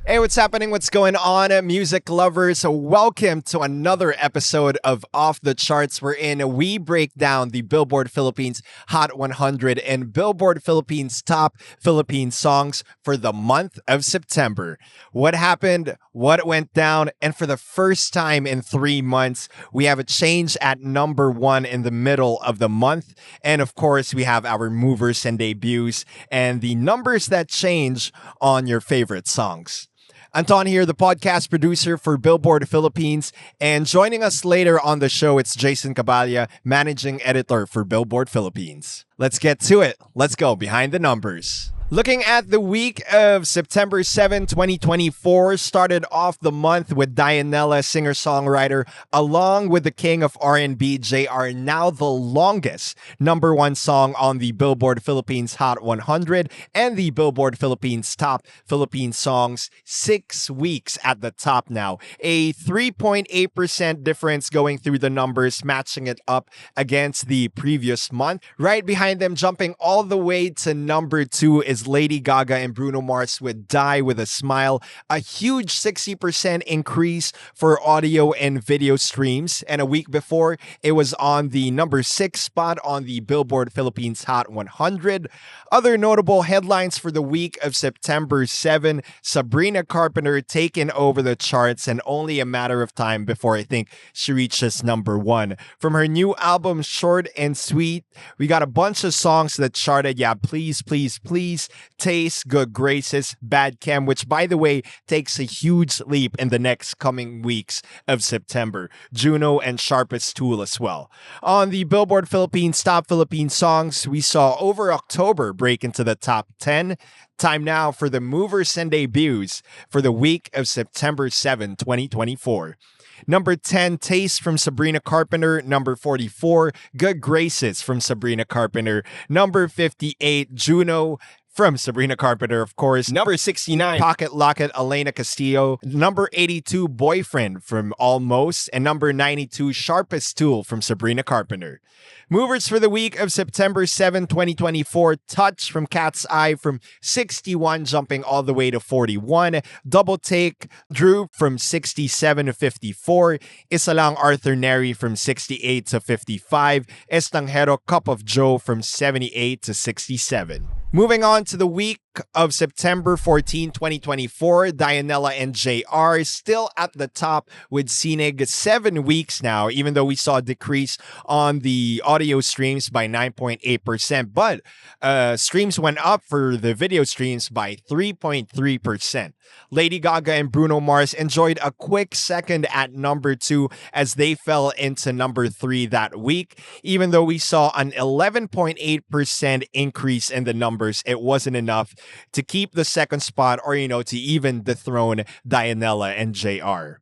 Hey, what's happening? What's going on, music lovers? Welcome to another episode of Off the Charts, wherein we break down the Billboard Philippines Hot 100 and Billboard Philippines top Philippine songs for the month of September. What happened? What went down? And for the first time in 3 months, we have a change at number one in the middle of the month. And of course, we have our movers and debuts and the numbers that change on your favorite songs. Anton here, the podcast producer for Billboard Philippines, and joining us later on the show, it's Jason Caballa, managing editor for Billboard Philippines. Let's get to it. Let's go behind the numbers. Looking at the week of September 7, 2024, started off the month with Dianella, singer-songwriter, along with the king of R&B, JR, now the longest number one song on the Billboard Philippines Hot 100 and the Billboard Philippines Top Philippine Songs, 6 weeks at the top now. A 3.8% difference going through the numbers, matching it up against the previous month. Right behind them, jumping all the way to number 2 is Lady Gaga and Bruno Mars with Die With a Smile, a huge 60% increase for audio and video streams. And a week before, it was on the number 6 spot on the Billboard Philippines Hot 100. Other notable headlines for the week of September 7, Sabrina Carpenter taking over the charts, and only a matter of time before I think she reaches number 1. From her new album, Short and Sweet, we got a bunch of songs that charted. Yeah, Please, Please, Please, Taste, Good Graces, Bad Chem, which by the way takes a huge leap in the next coming weeks of September. Juno and Sharpest Tool as well. On the Billboard Philippines Top Philippine Songs, we saw Over October break into the top 10. Time now for the movers and debuts for the week of September 7, 2024. Number 10, Taste from Sabrina Carpenter. Number 44, Good Graces from Sabrina Carpenter. Number 58, Juno from Sabrina Carpenter, of course. Number 69, Pocket Locket, Elena Castillo. Number 82, Boyfriend from Almost. And number 92, Sharpest Tool from Sabrina Carpenter. Movers for the week of September 7, 2024, Touch from Cat's Eye from 61, jumping all the way to 41. Double Take, Drew from 67 to 54. Isa Lang, Arthur Neri from 68 to 55. Estanjero, Cup of Joe from 78 to 67. Moving on to the week of September 14, 2024, Dianella and JR still at the top with Sinig 7 weeks now, even though we saw a decrease on the audio streams by 9.8%, but streams went up for the video streams by 3.3%. Lady Gaga and Bruno Mars enjoyed a quick second at number 2 as they fell into number 3 that week. Even though we saw an 11.8% increase in the numbers, it wasn't enough to keep the second spot or, to even dethrone Dianella and JR.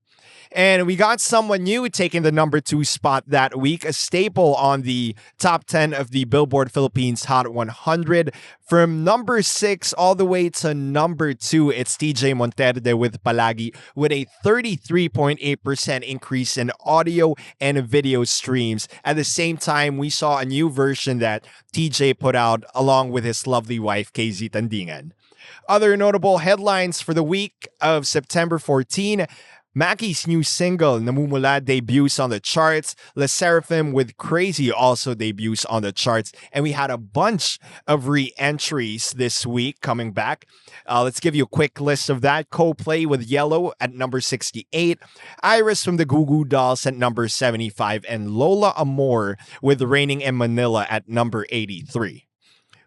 And we got someone new taking the number 2 spot that week, a staple on the top 10 of the Billboard Philippines Hot 100. From number 6 all the way to number 2, it's TJ Monterde with Palagi with a 33.8% increase in audio and video streams. At the same time, we saw a new version that TJ put out along with his lovely wife, KZ Tandingan. Other notable headlines for the week of September 14, Mackie's new single, Namumula, debuts on the charts. Le Seraphim with Crazy also debuts on the charts. And we had a bunch of re-entries this week coming back. Let's give you a quick list of that. Coldplay with Yellow at number 68. Iris from the Goo Goo Dolls at number 75. And Lola Amor with Raining in Manila at number 83.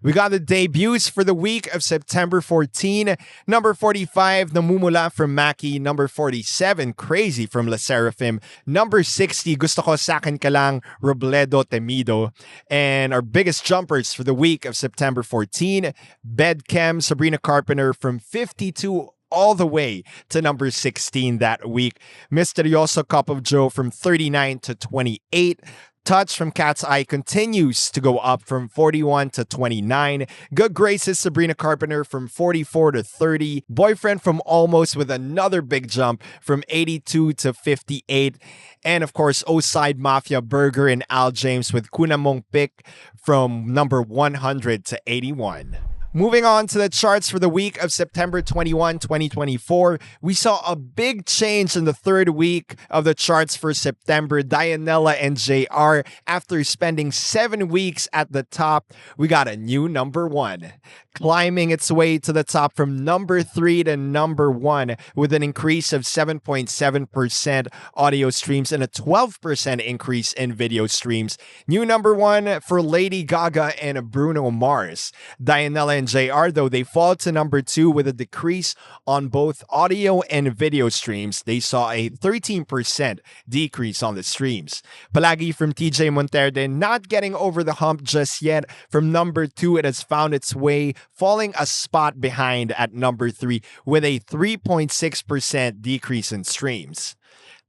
We got the debuts for the week of September 14. Number 45, Namumula from Mackie. Number 47, Crazy from Le Seraphim. Number 60, Gusto Ko Sa'kin Ka Lang, Robledo Temido. And our biggest jumpers for the week of September 14, Bedchem, Sabrina Carpenter from 52 all the way to number 16 that week. Misterioso Cup of Joe from 39 to 28. Touch from Cat's Eye continues to go up from 41 to 29. Good Graces Sabrina Carpenter from 44 to 30. Boyfriend from Almost with another big jump from 82 to 58. And of course, Oside Mafia Burger and Al James with Kuna Mong Pick from number 100 to 81. Moving on to the charts for the week of September 21, 2024, we saw a big change in the third week of the charts for September. Dianella and JR, after spending 7 weeks at the top, we got a new number 1. Climbing its way to the top from number 3 to number 1 with an increase of 7.7% audio streams and a 12% increase in video streams. New number 1 for Lady Gaga and Bruno Mars. Dianella and JR, though, they fall to number 2 with a decrease on both audio and video streams. They saw a 13% decrease on the streams. Palagi from TJ Monterde not getting over the hump just yet. From number 2, it has found its way, falling a spot behind at number 3 with a 3.6% decrease in streams.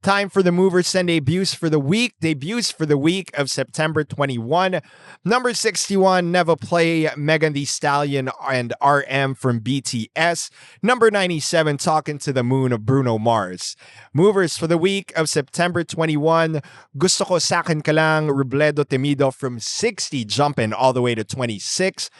Time for the movers and debuts for the week. Debuts for the week of September 21. Number 61, Never Play, Megan Thee Stallion and RM from BTS. Number 97, Talking to the Moon of Bruno Mars. Movers for the week of September 21, Gusto Ko Sa'kin Ka Lang, Robledo Temido from 60, jumping all the way to 26.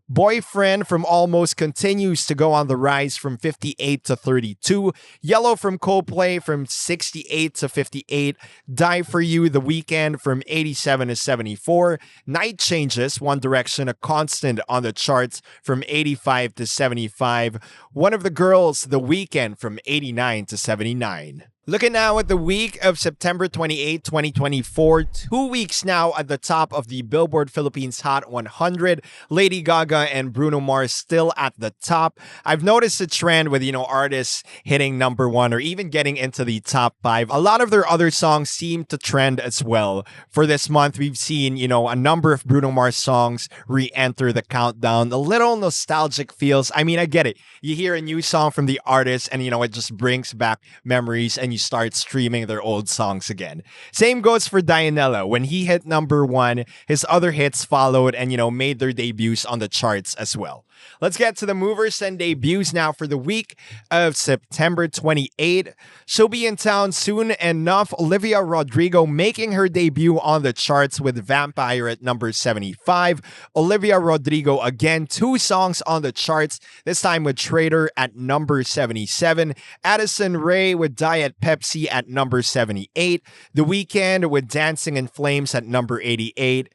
Boyfriend from Almost continues to go on the rise from 58 to 32. Yellow from Coldplay from 68 to 58. Die for You, The Weeknd from 87 to 74. Night Changes, One Direction, a constant on the charts from 85 to 75. One of the Girls, The Weeknd from 89 to 79. Looking now at the week of September 28, 2024, 2 weeks now at the top of the Billboard Philippines Hot 100. Lady Gaga and Bruno Mars still at the top. I've noticed a trend with, artists hitting number 1 or even getting into the top 5. A lot of their other songs seem to trend as well. For this month, we've seen, a number of Bruno Mars songs re-enter the countdown. A little nostalgic feels. I mean, I get it. You hear a new song from the artist and, it just brings back memories and you start streaming their old songs again. Same goes for Dianella. When he hit number 1, his other hits followed and, made their debuts on the charts as well. Let's get to the movers and debuts now for the week of September 28. She'll be in town soon enough. Olivia Rodrigo making her debut on the charts with Vampire at number 75. Olivia Rodrigo again, 2 songs on the charts, this time with Traitor at number 77. Addison Rae with Diet Pepsi at number 78. The Weeknd with Dancing in Flames at number 88.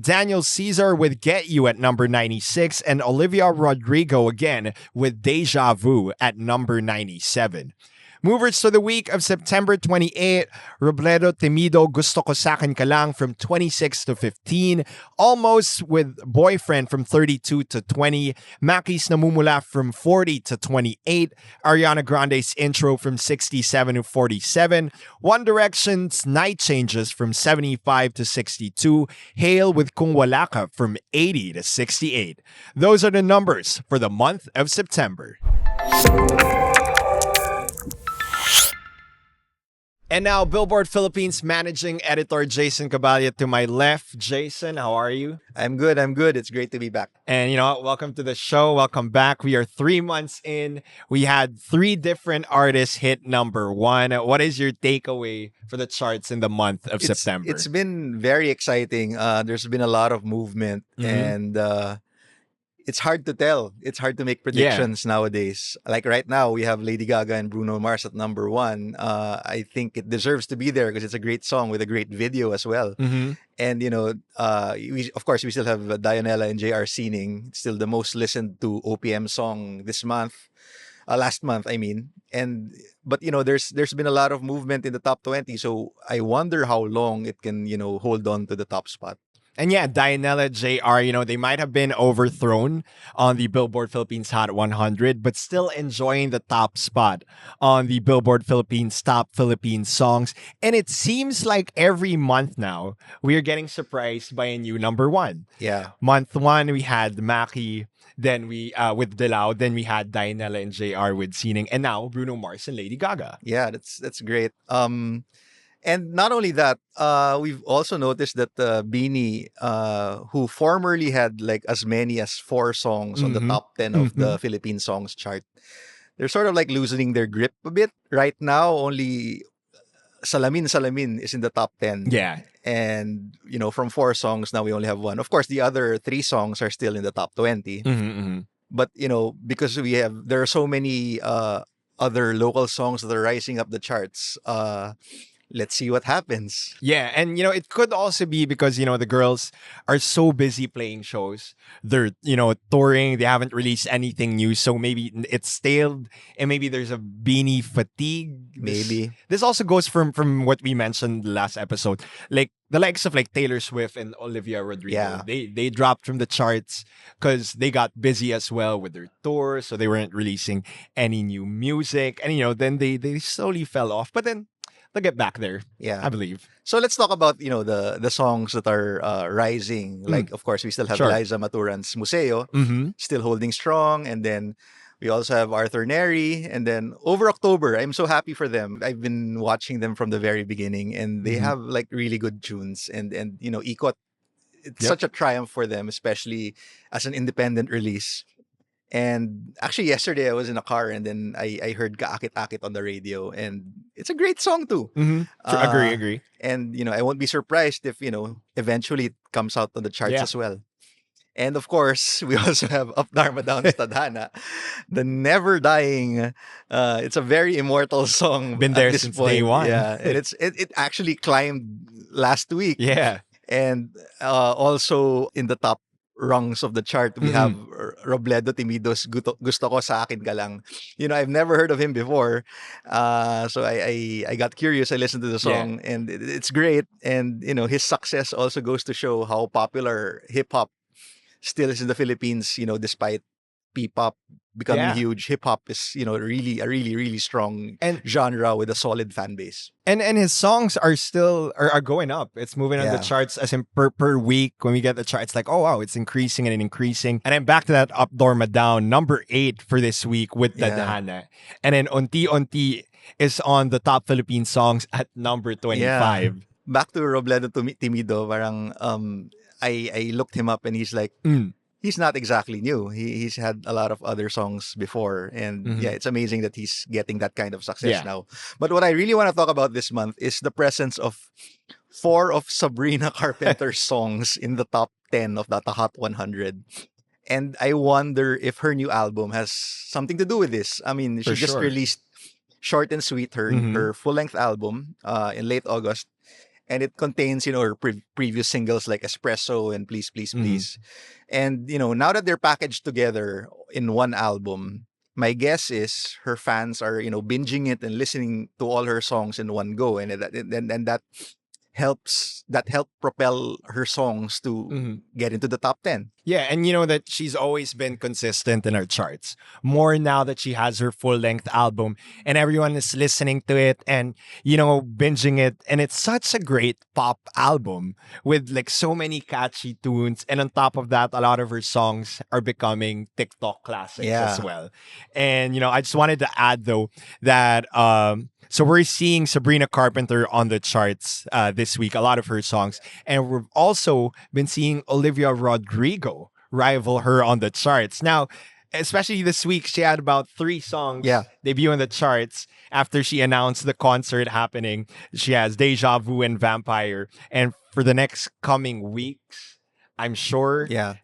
Daniel Caesar with Get You at number 96. And Olivia Rodrigo again with Deja Vu at number 97. Movers for the week of September 28, Robledo Temido, Gusto Ko Sa'kin Ka Lang from 26 to 15. Almost with Boyfriend from 32 to 20. Maki's Namumula from 40 to 28. Ariana Grande's Intro from 67 to 47. One Direction's Night Changes from 75 to 62. Hail with Kung Wala Ka from 80 to 68. Those are the numbers for the month of September. And now, Billboard Philippines Managing Editor Jason Caballo to my left. Jason, how are you? I'm good. It's great to be back. And welcome to the show. Welcome back. We are 3 months in. We had 3 different artists hit number 1. What is your takeaway for the charts in the month of September? It's been very exciting. There's been a lot of movement and it's hard to tell. It's hard to make predictions nowadays. Like right now, we have Lady Gaga and Bruno Mars at number 1. I think it deserves to be there because it's a great song with a great video as well. And, of course, we still have Dianella and JR Singing. It's still the most listened to OPM song this month. Last month, I mean. But there's been a lot of movement in the top 20. So I wonder how long it can, hold on to the top spot. And yeah, Dianella, JR, they might have been overthrown on the Billboard Philippines Hot 100, but still enjoying the top spot on the Billboard Philippines Top Philippine Songs. And it seems like every month now, we are getting surprised by a new number 1. Yeah. Month 1, we had Maki. Then we, with Dilao, then we had Dianella and JR with Sining. And now, Bruno Mars and Lady Gaga. Yeah, that's great. And not only that, we've also noticed that Beanie, who formerly had like as many as 4 songs on the Mm-hmm. top 10 of Mm-hmm. the Philippine songs chart, they're sort of like loosening their grip a bit. Right now, only Salamin Salamin is in the top 10. Yeah. And, from 4 songs, now we only have one. Of course, the other 3 songs are still in the top 20. Mm-hmm. Mm-hmm. But, because there are so many other local songs that are rising up the charts, let's see what happens. Yeah, and it could also be because the girls are so busy playing shows. They're touring. They haven't released anything new, so maybe it's stale, and maybe there's a Beanie fatigue. Maybe. This also goes from what we mentioned last episode, like the likes of like Taylor Swift and Olivia Rodrigo. Yeah. They dropped from the charts because they got busy as well with their tours, so they weren't releasing any new music, and then they slowly fell off. But then they'll get back there. Yeah. I believe. So let's talk about, the songs that are rising. Like, of course, we still have Sure. Liza Maturan's Museo, Mm-hmm. still holding strong. And then we also have Arthur Neri. And then over October, I'm so happy for them. I've been watching them from the very beginning, and they Mhm. have like really good tunes. And Ikot, it's Yep. such a triumph for them, especially as an independent release. And actually, yesterday I was in a car, and then I heard Kaakit Akit on the radio, and it's a great song too. Mm-hmm. Uh, Agree. And I won't be surprised if eventually it comes out on the charts Yeah. as well. And of course, we also have Up Dharma Down Tadhana, the never dying. It's a very immortal song. Been at there this since point. day one. Yeah, and it actually climbed last week. Yeah. And also in the top rungs of the chart, we have Robledo Timido's Gusto Ko Sa Akin Ka Lang. I've never heard of him before. So I got curious. I listened to the song, and it's great. And, his success also goes to show how popular hip-hop still is in the Philippines, despite P-pop becoming Yeah. huge. Hip-hop is, really a really, really strong And genre with a solid fan base. and his songs are still are going up. It's moving on the Yeah. charts as in per week. When we get the chart, it's like, oh wow, it's increasing and increasing. And then back to that Up Dorma Down, number 8 for this week with Yeah. Tadhana. And then Unti Unti is on the top Philippine songs at number 25. Back to Robledo Timido, parang I looked him up, and he's like, Mm. he's not exactly new. He's had a lot of other songs before, and Mhm. yeah, it's amazing that he's getting that kind of success Yeah. now. But what I really want to talk about this month is the presence of 4 of Sabrina Carpenter's songs in the top 10 of that Hot 100. And I wonder if her new album has something to do with this. I mean, she For just sure. released Short and Sweet, her Mhm. her full-length album in late August. And it contains, her previous singles like Espresso and Please, Please, Mhm. Please. And, now that they're packaged together in one album, my guess is her fans are, binging it and listening to all her songs in one go. And that helped propel her songs to Mhm. get into the top 10. Yeah, and that she's always been consistent in her charts. More now that she has her full-length album and everyone is listening to it and, binging it. And it's such a great pop album with like so many catchy tunes. And on top of that, a lot of her songs are becoming TikTok classics as Yeah. well. And, I just wanted to add though that so we're seeing Sabrina Carpenter on the charts this week, a lot of her songs. And we've also been seeing Olivia Rodrigo rival her on the charts. Now, especially this week, she had about 3 songs Yeah. debut on the charts after she announced the concert happening. She has Deja Vu and Vampire. And for the next coming weeks, I'm sure Yeah.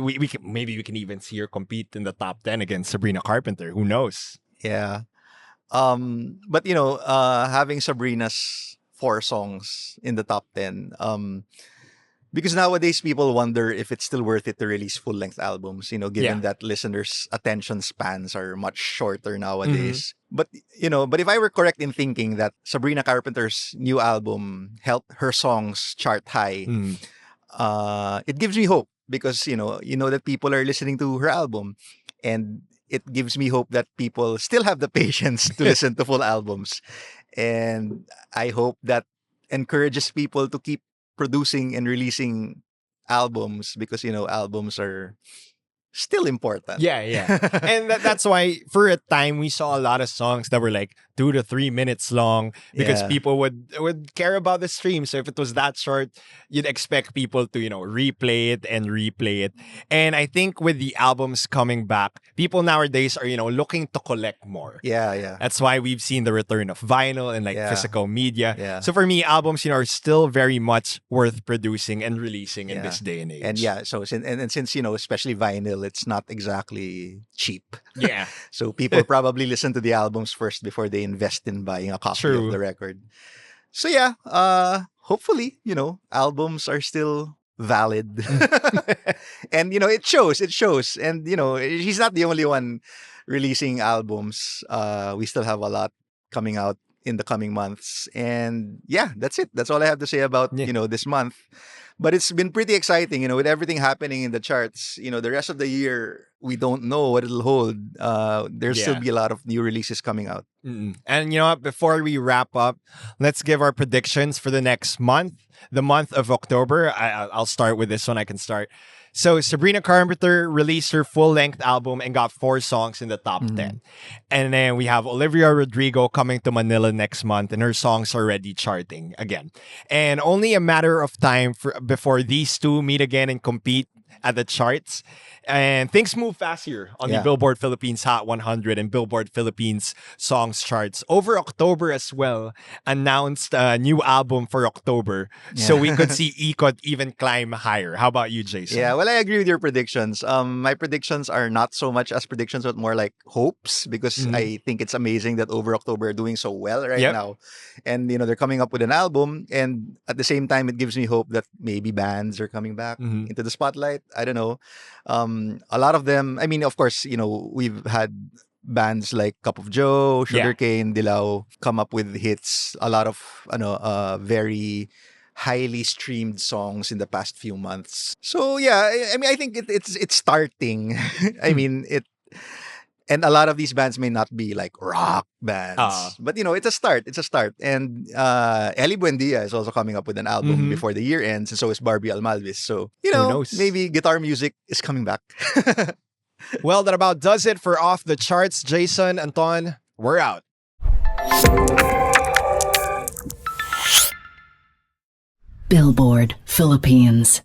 we can, maybe we can even see her compete in the top 10 against Sabrina Carpenter. Who knows? Yeah. But having Sabrina's 4 songs in the top 10, because nowadays people wonder if it's still worth it to release full-length albums, given that listeners' attention spans are much shorter nowadays. But if I were correct in thinking that Sabrina Carpenter's new album helped her songs chart high, Mm. it gives me hope because that people are listening to her album, and it gives me hope that people still have the patience to listen to full albums. And I hope that encourages people to keep producing and releasing albums because albums are still important. Yeah. And that's why for a time we saw a lot of songs that were like 2 to 3 minutes long because Yeah. people would care about the stream. So if it was that short, you'd expect people to, replay it and replay it. And I think with the albums coming back, people nowadays are, looking to collect more. Yeah, yeah. That's why we've seen the return of vinyl and like Yeah. physical media. Yeah. So for me, albums, are still very much worth producing and releasing in Yeah. this day and age. And yeah, so since especially vinyl, it's not exactly cheap. Yeah. So people probably listen to the albums first before they invest in buying a copy True. of the record. So yeah, hopefully, albums are still valid. And it shows. And he's not the only one releasing albums. We still have a lot coming out in the coming months. And yeah, that's it. That's all I have to say about, this month. But it's been pretty exciting, with everything happening in the charts. The rest of the year, we don't know what it'll hold. There'll still be a lot of new releases coming out. And you know what? Before we wrap up, let's give our predictions for the next month, the month of October. I'll start with this one. I can start. So Sabrina Carpenter released her full-length album and got 4 songs in the top 10. And then we have Olivia Rodrigo coming to Manila next month, and her songs are already charting again. And only a matter of time before these two meet again and compete at the charts. And things move fast here on the Billboard Philippines Hot 100 and Billboard Philippines Songs charts. Over October as well, announced a new album for October. So we could see Ikot even climb higher. How about you, Jason? Yeah, well, I agree with your predictions. My predictions are not so much as predictions, but more like hopes, because I think it's amazing that Over October are doing so well right now. And, they're coming up with an album. And at the same time, it gives me hope that maybe bands are coming back into the spotlight. I don't know. A lot of them, I mean, of course, we've had bands like Cup of Joe, Sugarcane, Dilaw come up with hits. A lot of, very highly streamed songs in the past few months. So yeah, I mean, I think it's starting. I mean, and a lot of these bands may not be like rock bands, but it's a start. It's a start. And Ellie Buendia is also coming up with an album before the year ends, and so is Barbie Almalvis. So Who knows? maybe guitar music is coming back. Well, that about does it for Off the Charts. Jason, Anton, we're out. Billboard Philippines.